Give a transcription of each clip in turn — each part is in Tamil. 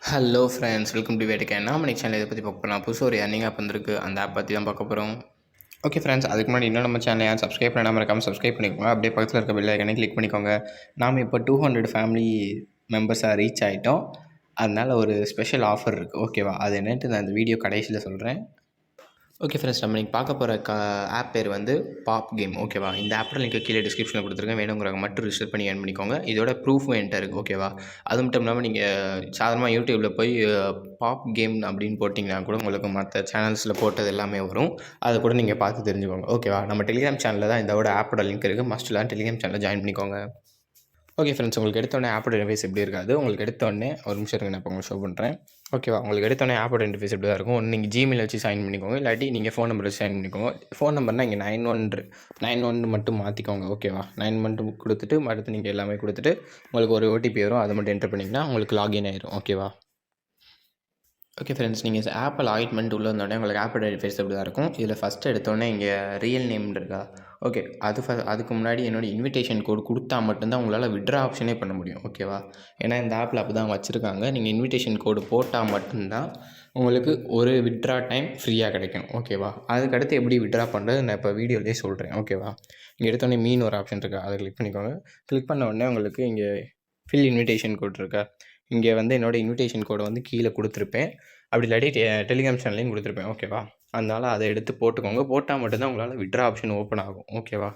ஹலோ ஃப்ரெண்ட்ஸ், வெல்கம் டு வேட்டுக்கேன். நாம இன்னைக்கு சேனல் இதை பற்றி பார்க்க போகிறோம். புதுசாக ஒரு எர்னிங் ஆப் வந்திருக்கு. அந்த ஆப் பற்றி தான் பார்க்க போகிறோம். ஓகே ஃப்ரெண்ட்ஸ், அதுக்கு முன்னாடி இன்னும் நம்ம சேனலை யாரும் சப்ஸ்கிரைப் பண்ணாமல் இருக்காமல் சப்ஸ்கிரைப் பண்ணிக்கோங்க. அப்படியே பக்கத்தில் இருக்க பெல் ஐக்கனை கிளிக் பண்ணிக்கோங்க. நாம் இப்போ 200 ஃபேமிலி மெம்பர்ஸாக ரீச் ஆகிட்டோம். அதனால் ஒரு ஸ்பெஷல் ஆஃபர் இருக்குது. ஓகேவா? அது என்னன்ட்டு நான் இந்த வீடியோ கடைசியில் சொல்கிறேன். ஓகே ஃப்ரெண்ட்ஸ், நம்ம இன்றைக்கி பார்க்க போகிற ஆப் பேர் வந்து பாப் கேம். ஓகேவா? இந்த ஆப்போட லிங்க் கீழே டிஸ்கிரிப்ஷனில் கொடுத்துருக்கேன். வேணுங்கிறவங்க மட்டும் ரிஜிஸ்டர் பண்ணி ஏர்ன் பண்ணிக்கோங்க. இதோட ப்ரூஃபும் என்கிட்ட இருக்குது. ஓகேவா? அது மட்டும் இல்லாமல் நீங்கள் சாதாரணமாக யூடியூப்பில் போய் பாப் கேம் அப்படின்னு போட்டிங்கன்னா கூட உங்களுக்கு மற்ற சேனல்ஸில் போட்டது எல்லாமே வரும். அதை கூட நீங்கள் பார்த்து தெரிஞ்சுக்கோங்க. ஓகேவா? நம்ம டெலிகிராம் சேனலில் தான் இதோட ஆப்போட லிங்க் இருக்குது. மஸ்ட்லாம் டெலிகிராம் சேனலில் ஜாயின் பண்ணிக்கோங்க. ஓகே ஃப்ரெண்ட்ஸ், உங்களுக்கு எடுத்தோடனே ஆப்போட இன்டர்ஃபேஸ் எப்படி இருக்காது. உங்களுக்கு எடுத்தோடனே ஒரு நிமிஷம் இருங்க, நான் இப்போ உங்களுக்கு ஷோ பண்ணுறேன். ஓகேவா? உங்களுக்கு எடுத்தோடனே ஆப்போட இன்டர்ஃபேஸ் எப்படி தான் இருக்கும். ஒன்று நீங்கள் ஜிமெயில் வச்சு சைன் பண்ணிக்கோங்க, இல்லாட்டி நீங்கள் ஃபோன் நம்பர் வச்சு சைன் பண்ணிக்கோங்க. ஃபோன் நம்பர்னால் இங்கே 91 மட்டும் மாற்றிக்கோங்க. ஓகேவா? 9 மட்டும் கொடுத்துட்டு அடுத்து நீங்கள் எல்லாமே கொடுத்துட்டு உங்களுக்கு ஒரு ஓடிபி வரும். அதை மட்டும் என்டர் பண்ணிங்கன்னா உங்களுக்கு லாகின் ஆயிரும். ஓகேவா? ஓகே ஃப்ரெண்ட்ஸ், நீங்கள் ஆப்பில் லாகின் பண்ணிட்டு உள்ளே வந்தோடனே உங்களுக்கு ஆப்போட இன்டர்ஃபேஸ் அப்படி தான் இருக்கும். இதில் ஃபஸ்ட்டு எடுத்தோடனே இங்கே ரியல் நேம் இருக்கா? ஓகே, அதுக்கு முன்னாடி என்னோடய இன்விடேஷன் கோடு கொடுத்தா மட்டும்தான் உங்களால் விட்ரா ஆப்ஷனே பண்ண முடியும். ஓகேவா? ஏன்னா இந்த ஆப்பில் அப்படி தான் வச்சுருக்காங்க. நீங்கள் இன்விடேஷன் கோடு போட்டால் மட்டும்தான் உங்களுக்கு ஒரு விட்ரா டைம் ஃப்ரீயாக கிடைக்கும். ஓகேவா? அதுக்கடுத்து எப்படி விட்ரா பண்ணுறது நான் இப்போ வீடியோலேயே சொல்கிறேன். ஓகேவா? இங்கே எடுத்தோடனே மீன் ஒரு ஆப்ஷன் இருக்கா, அதை கிளிக் பண்ணிக்கோங்க. கிளிக் பண்ண உடனே உங்களுக்கு இங்கே ஃபில் இன்விடேஷன் கோட் இருக்கா, இங்கே வந்து என்னோடய இன்விடேஷன் கோடை வந்து கீழே கொடுத்துருப்பேன். அப்படி இல்லாட்டி டெலிகிராம் சேனல்லையும் கொடுத்துருப்பேன். ஓகேவா? அதனால் அதை எடுத்து போட்டுக்கோங்க. போட்டால் மட்டும்தான் உங்களால் விட்ரா ஆப்ஷன் ஓப்பன் ஆகும். ஓகேவா?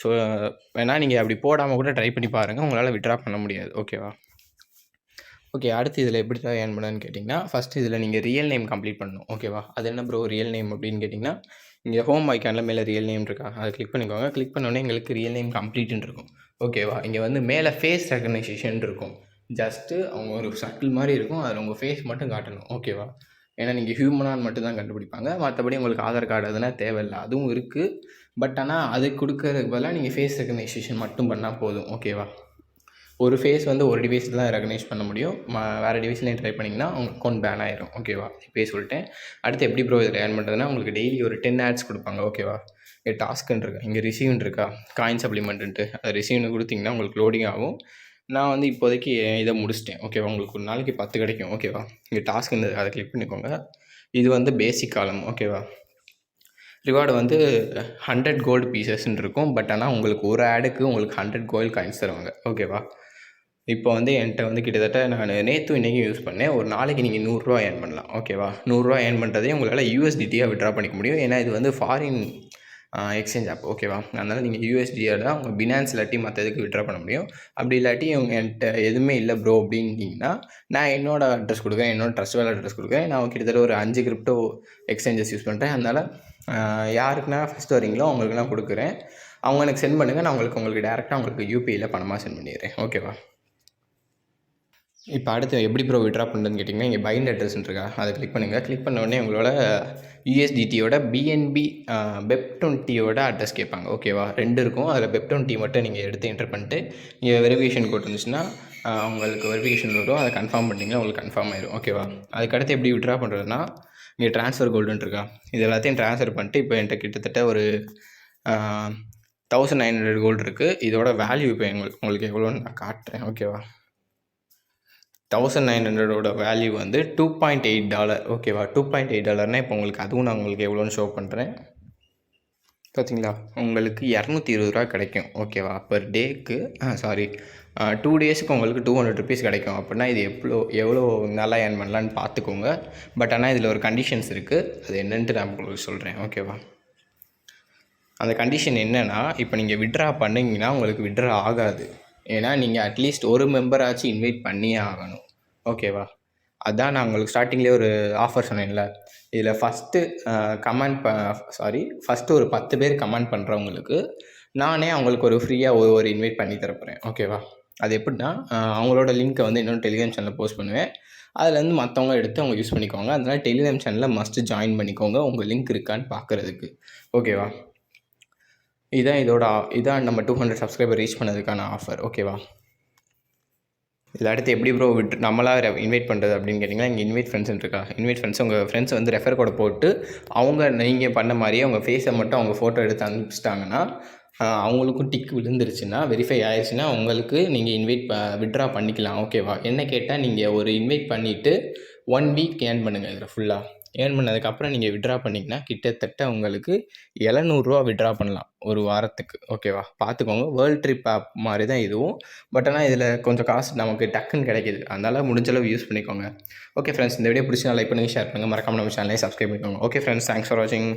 ஸோ வேணால் நீங்கள் அப்படி போடாமல் கூட ட்ரை பண்ணி பாருங்கள். உங்களால் விட்ரா பண்ண முடியாது. ஓகேவா? ஓகே, அடுத்து இதில் எப்படி தான் ஏர்ன் பண்ணான்னு கேட்டிங்கன்னா, ஃபஸ்ட்டு இதில் நீங்கள் ரியல் நேம் கம்ப்ளீட் பண்ணணும். ஓகேவா? அது என்ன ப்ரோ ரியல் நேம் அப்படின்னு கேட்டிங்கன்னா, இங்கே ஹோம் ஐக்கானில் மேலே ரியல் நேம் இருக்கா, அதை கிளிக் பண்ணிக்கோங்க. கிளிக் பண்ணோடனே எங்களுக்கு ரியல் நேம் கம்ப்ளீட்டுன்னு இருக்கும். ஓகேவா? இங்கே வந்து மேலே ஃபேஸ் ரெகனைசேஷன் இருக்கும். ஜஸ்ட்டு அவங்க ஒரு சர்க்கிள் மாதிரி இருக்கும், அதில் உங்கள் ஃபேஸ் மட்டும் காட்டணும். ஓகேவா? ஏன்னா நீங்கள் ஹியூமனான்னு மட்டும் தான் கண்டுபிடிப்பாங்க. மற்றபடி உங்களுக்கு ஆதார் கார்டு அதெல்லாம் தேவையில்லை. அதுவும் இருக்குது. பட் ஆனால் அது கொடுக்கறதுக்கு பதிலாக நீங்கள் ஃபேஸ் ரெகனைசேஷன் மட்டும் பண்ணால் போதும். ஓகேவா? ஒரு ஃபேஸ் வந்து ஒரு டிவைஸில் தான் ரெகனைஸ் பண்ண முடியும். வேறு டிவைஸ்லேயும் ட்ரை பண்ணிங்கன்னா உங்கள் அக்கௌண்ட் பேன் ஆயிரும். ஓகேவா? இப்போயே சொல்லிட்டேன். அடுத்து எப்படி ப்ரோ இதில் ஏர்ன் பண்ணுறதுன்னா, உங்களுக்கு டெய்லி ஒரு 10 ஆட்ஸ் கொடுப்பாங்க. ஓகேவா? இங்கே டாஸ்க்குன்னு இருக்கா, இங்கே ரிசீவ்னு இருக்கா, காயின் சப்ளிமெண்ட்டுன்ட்டு அதை ரிசீவ்னு கொடுத்திங்கன்னா உங்களுக்கு லோடிங் ஆகும். நான் வந்து இப்போதைக்கு இதை முடிச்சிட்டேன். ஓகேவா? உங்களுக்கு ஒரு நாளைக்கு 10 கிடைக்கும். ஓகேவா? இங்கே டாஸ்க்குன்னு அதை கிளிக் பண்ணிக்கோங்க. இது வந்து பேசிக் காலம். ஓகேவா? ரிவார்டு வந்து 100 கோல்டு பீசஸ்ன்னு இருக்கும். பட் ஆனால் உங்களுக்கு ஒரு ஆடுக்கு உங்களுக்கு 100 கோல்டு காயின்ஸ் தருவாங்க. ஓகேவா? இப்போ வந்து என்கிட்ட வந்து கிட்டத்தட்ட நான் நேற்றும் இன்றைக்கும் யூஸ் பண்ணேன். ஒரு நாளைக்கு நீங்கள் 100 ஏர்ன் பண்ணலாம். ஓகேவா? 100 ஏர்ன் பண்ணுறதே உங்களால் USDTயாக விட்ரா பண்ணிக்க முடியும். ஏன்னா இது வந்து ஃபாரின் எக்ஸ்சேஞ்ச் ஆப். ஓகேவா? அதனால் நீங்கள் USDயோட உங்கள் பினான்ஸ் இல்லாட்டி மற்ற இதுக்கு விட்ரா பண்ண முடியும். அப்படி இல்லாட்டி என்கிட்ட எதுவுமே இல்லை ப்ரோ அப்படின்னீங்கன்னா, நான் என்னோடய அட்ரஸ் கொடுக்குறேன், என்னோட ட்ரஸ்ட் அட்ரஸ் கொடுக்குறேன். நான் கிட்டத்தட்ட ஒரு 5 கிரிப்டோ எக்ஸ்சேஞ்சஸ் யூஸ் பண்ணுறேன். அதனால் யாருக்குன்னா ஃபஸ்ட்டு வரீங்களோ அவங்களுக்கு நான் கொடுக்குறேன். அவங்க எனக்கு சென்ட் பண்ணுங்கள். நான் உங்களுக்கு டேரெக்டாக உங்களுக்கு யூபிஐயில் பணமாக சென்ட் பண்ணிடுறேன். ஓகேவா? இப்போ அடுத்து எப்படி ப்ரோ விட்ரா பண்ணுறதுன்னு கேட்டிங்கன்னா, இங்கே பைண்ட் அட்ரஸ்ன்னு இருக்கா, அதை கிளிக் பண்ணுங்கள். கிளிக் பண்ண உடனே உங்களோட USDTயோட BNB BEP20யோட அட்ரஸ் கேட்பாங்க. ஓகேவா? 2 இருக்கும். அதில் BEP20 மட்டும் நீங்கள் எடுத்து என்டர் பண்ணிட்டு, இங்கே வெரிஃபிகேஷன் கோட் இருந்துச்சுன்னா உங்களுக்கு வெரிஃபிகேஷன் வரும். அதை கன்ஃபார்ம் பண்ணிட்டீங்கன்னா உங்களுக்கு கன்ஃபார்ம் ஆயிரும். ஓகேவா? அதுக்கடுத்து எப்படி விட்ரா பண்ணுறதுன்னா, இங்கே ட்ரான்ஸ்ஃபர் கோல்டுன்னு இருக்கா, இது எல்லாத்தையும் ட்ரான்ஸ்ஃபர் பண்ணிட்டு இப்போ என்கிட்ட கிட்டத்தட்ட ஒரு 1900 கோல்டு இருக்குது. இதோட வேல்யூ இப்போ உங்களுக்கு எவ்வளோன்னு நான் காட்டுறேன். ஓகேவா? 1900ஓட வேல்யூ வந்து $2.8. ஓகேவா? $2.8 இப்போ உங்களுக்கு அதுவும் நான் உங்களுக்கு எவ்வளோன்னு ஷோ பண்ணுறேன். பார்த்தீங்களா? உங்களுக்கு $220 கிடைக்கும். ஓகேவா? பர் டேக்கு 2 டேஸுக்கு உங்களுக்கு $200 கிடைக்கும். அப்படின்னா இது எவ்வளோ நல்லா ஏர்ன் பண்ணலான்னு பார்த்துக்கோங்க. பட் ஆனால் இதில் ஒரு கண்டிஷன்ஸ் இருக்குது. அது என்னன்ட்டு நான் உங்களுக்கு சொல்கிறேன். ஓகேவா? அந்த கண்டிஷன் என்னென்னா, இப்போ நீங்கள் விட்ரா பண்ணிங்கன்னா உங்களுக்கு விட்ரா ஆகாது. ஏன்னா நீங்கள் அட்லீஸ்ட் ஒரு மெம்பராச்சும் இன்வைட் பண்ணியே ஆகணும். ஓகேவா? அதான் நான் உங்களுக்கு ஸ்டார்டிங்லேயே ஒரு ஆஃபர் சொன்னேன்ல, இதில் ஃபஸ்ட்டு ஃபஸ்ட்டு ஒரு 10 பேர் கமெண்ட் பண்ணுறவங்களுக்கு நானே அவங்களுக்கு ஒரு ஃப்ரீயாக ஒரு இன்வைட் பண்ணி தரப்போகிறேன். ஓகேவா? அது எப்படின்னா, அவங்களோட லிங்க்கை வந்து இன்னொரு டெலிகிராம் சேனலில் போஸ்ட் பண்ணுவேன். அதுலேருந்து மற்றவங்க எடுத்து அவங்க யூஸ் பண்ணிக்கோங்க. அதனால் டெலிகிராம் சேனலில் மஸ்ட்டு ஜாயின் பண்ணிக்கோங்க, உங்கள் லிங்க் இருக்கான்னு பார்க்குறதுக்கு. ஓகேவா? இதான் நம்ம 200 சப்ஸ்கிரைபர் ரீச் பண்ணதுக்கான ஆஃபர். ஓகேவா? இதில் அடுத்து எப்படி ப்ரோ நம்மளாக இன்வைட் பண்ணுறது அப்படின்னு கேட்டிங்கன்னா, இங்கே இன்வைட் ஃப்ரெண்ட்ஸ்ன்னு இருக்கா, இன்வைட் ஃப்ரெண்ட்ஸ் உங்கள் ஃப்ரெண்ட்ஸ் வந்து ரெஃபர் கோடை போட்டு அவங்க நீங்கள் பண்ண மாதிரியே உங்கள் ஃபேஸை மட்டும் அவங்க ஃபோட்டோ எடுத்து அனுப்பிச்சிட்டாங்கன்னா அவங்களுக்கும் டிக் விழுந்துருச்சுன்னா, வெரிஃபை ஆயிருச்சுன்னா, உங்களுக்கு நீங்க வித்ட்ரா பண்ணிக்கலாம். ஓகேவா? என்ன கேட்டா, நீங்க ஒரு இன்வைட் பண்ணிட்டு 1 வீக் ஏர்ன் பண்ணுங்க இதில ஃபுல்லா. ஏர்ன் பண்ணதுக்கப்புறம் நீங்க வித்ட்ரா பண்ணீங்கன்னா, கிட்டத்தட்ட உங்களுக்கு ரூ. 700 வித்ட்ரா பண்ணலாம். ஒரு வாரத்துக்கு. ஓகேவா? பார்த்துக்கோங்க. வேர்ல்ட் ட்ரிப் ஆப் மாரி தான் இதுவும். பட் ஆனா இதில கொஞ்சம் காசு நமக்கு டக்குன்னு கிடைக்குது. அதனால முடிஞ்ச அளவு யூஸ் பண்ணிக்கோங்க. ஓகே ஃப்ரெண்ட்ஸ், இந்த வீடியோ பிடிச்சா லைக் பண்ணுங்க, ஷேர் பண்ணுங்க. மறக்காம நம்ம சேனலை சப்ஸ்கிரைப் பண்ணிக்கோங்க. ஓகே ஃப்ரெண்ட்ஸ், தேங்க்ஸ் ஃபார் வாட்சிங்.